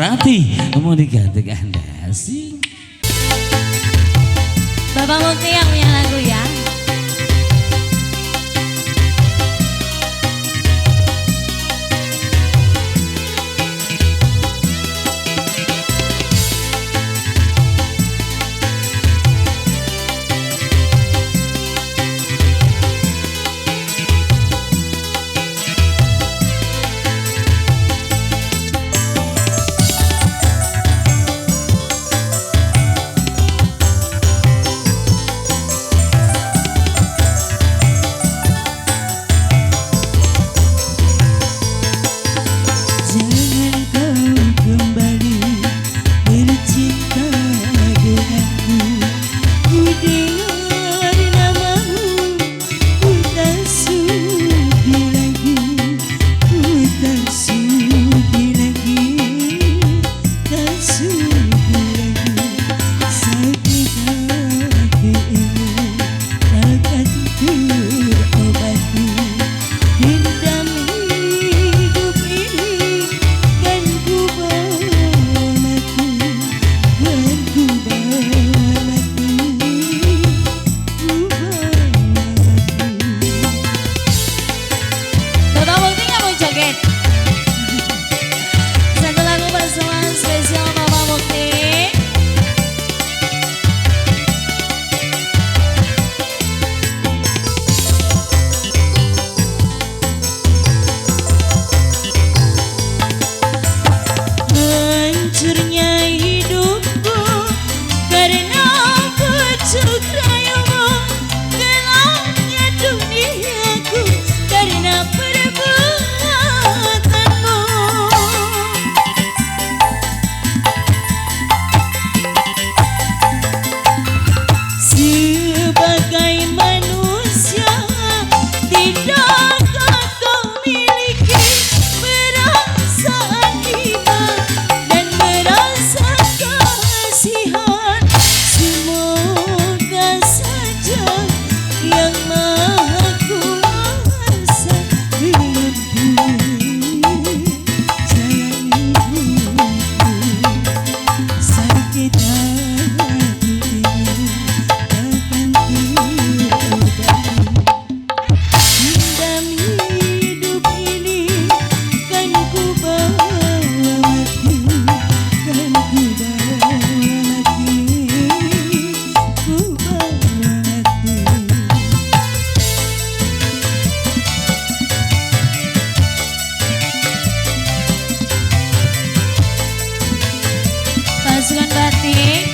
Rati mau diganti Anda sih. Bapak Mukti yang punya lagu ya. Satu lagu persembahan spesial Bapak Mukti. Hancurnya hidupku karena pucuk rayumu, gelapnya duniaku karena sebagai manusia tidakkah kau miliki perasaan iman dan merasa kasihan? Semoga saja yang Maha Kuasa melebur sayangi ibuku sakit hati ini takkan terobati. Dalam hidup ini kan ku bawa mati, kan ku bawa mati, ku bawa mati. Pasukan batik